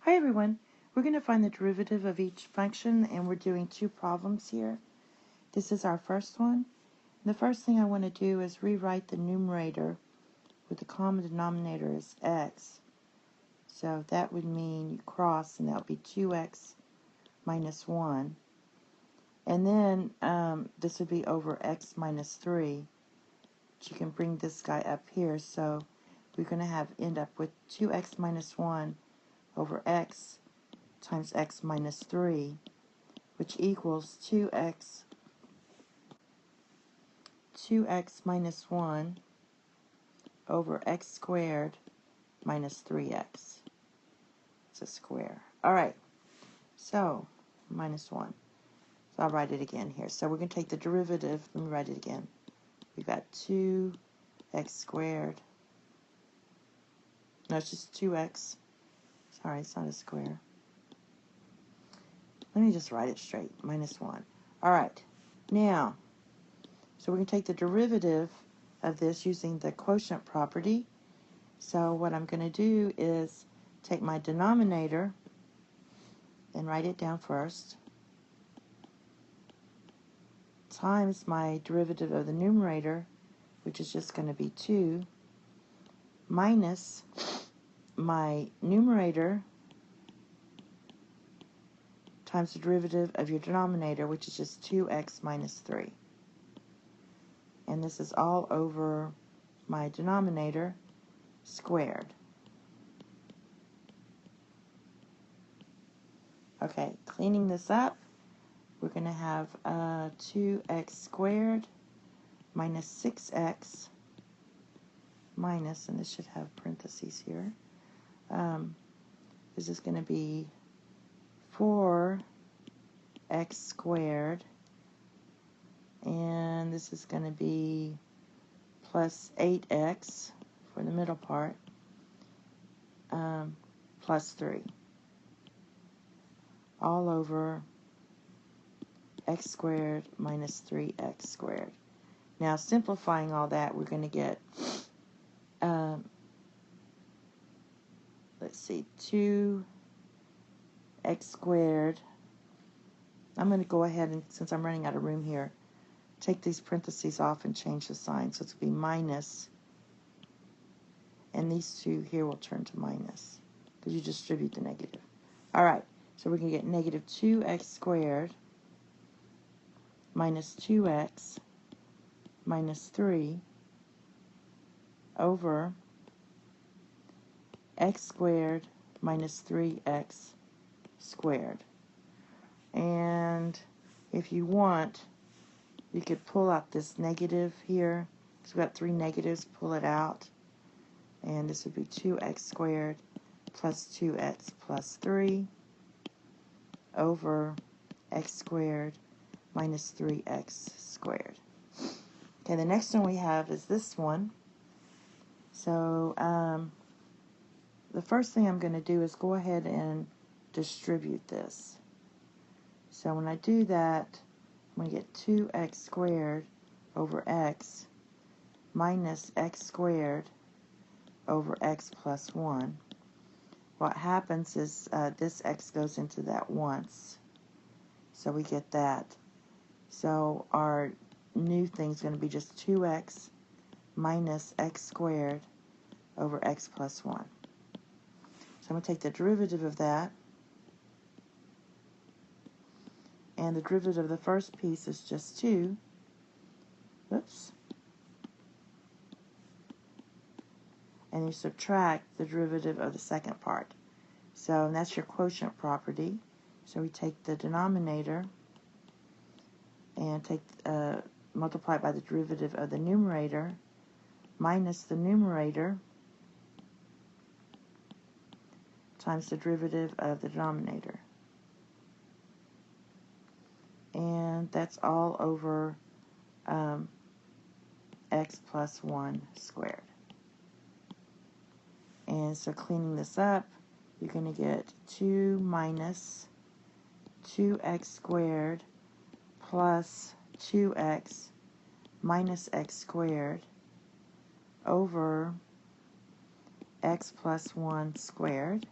Hi everyone, we're going to find the derivative of each function and we're doing two problems here. This is our first one. The first thing I want to do is rewrite the numerator with the common denominator as x. So that would mean you cross and that would be 2x minus 1. And then this would be over x minus 3. But you can bring this guy up here, so we're going to end up with 2x minus 1 over x times x minus 3, which equals 2x minus 1 over x squared minus 3x. It's a square. Alright, so minus 1. So I'll write it again here. So we're going to take the derivative. Let me write it again. We've got 2x squared. No, it's just 2x. Sorry, it's not a square. Let me just write it straight. Minus 1. Alright, now, so we're going to take the derivative of this using the quotient property. So what I'm going to do is take my denominator and write it down first, times my derivative of the numerator, which is just going to be 2, minus my numerator times the derivative of your denominator, which is just 2x minus 3. And this is all over my denominator squared. Okay, cleaning this up, we're going to have 2x squared minus 6x minus, and this should have parentheses here, this is going to be 4x squared, and this is going to be plus 8x for the middle part, plus 3, all over x squared minus 3x squared. Now, simplifying all that, we're going to get, let's see, 2x squared. I'm going to go ahead and, since I'm running out of room here, take these parentheses off and change the sign. So it's going to be minus, and these two here will turn to minus, because you distribute the negative. All right, so we're going to get negative 2x squared minus 2x minus 3 over x squared minus 3x squared. And if you want, you could pull out this negative here. So we've got 3 negatives, pull it out. And this would be 2x squared plus 2x plus 3 over x squared minus 3x squared. Okay, the next one we have is this one. So the first thing I'm going to do is go ahead and distribute this. So when I do that, I'm going to get 2x squared over x minus x squared over x plus 1. What happens is this x goes into that once. So we get that. So our new thing is going to be just 2x minus x squared over x plus 1. So I'm going to take the derivative of that. And the derivative of the first piece is just 2. Oops. And you subtract the derivative of the second part. So that's your quotient property. So we take the denominator and multiply it by the derivative of the numerator minus the numerator times the derivative of the denominator. And that's all over x plus 1 squared. And so cleaning this up, you're going to get 2 minus 2x squared plus 2x minus x squared over x plus 1 squared.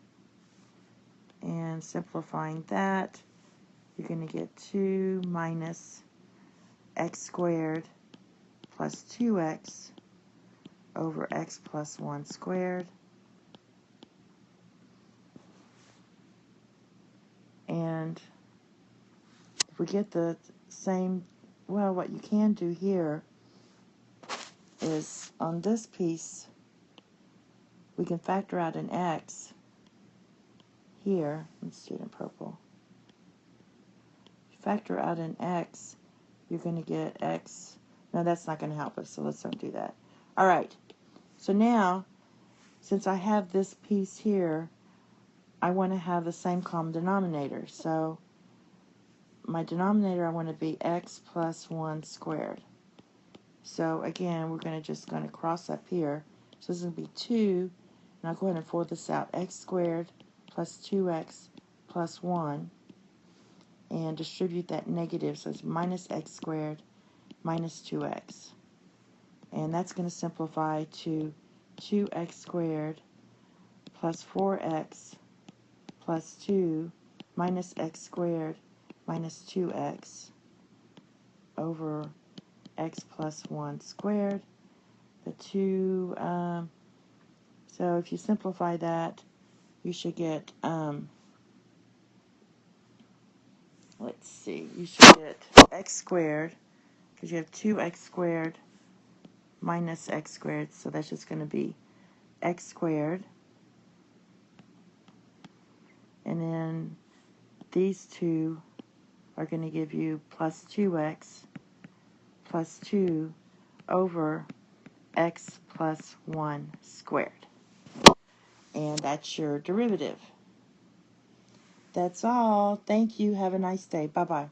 And simplifying that, you're going to get 2 minus x squared plus 2x over x plus 1 squared. And if we get the same, well, what you can do here is on this piece, we can factor out an x here. Let's do it in purple. Factor out an x, you're going to get x. No, that's not going to help us, so let's don't do that. All right, so now, since I have this piece here, I want to have the same common denominator. So my denominator, I want to be x plus 1 squared. So again, we're just going to cross up here. So this is going to be 2, and I'll go ahead and fold this out. X squared plus 2x plus 1, and distribute that negative, so it's minus x squared minus 2x. And that's going to simplify to 2x squared plus 4x plus 2 minus x squared minus 2x over x plus 1 squared. The 2, so if you simplify that, you should get, let's see, you should get x squared, because you have 2x squared minus x squared, so that's just going to be x squared. And then these two are going to give you plus 2x plus 2 over x plus 1 squared. And that's your derivative. That's all. Thank you. Have a nice day. Bye-bye.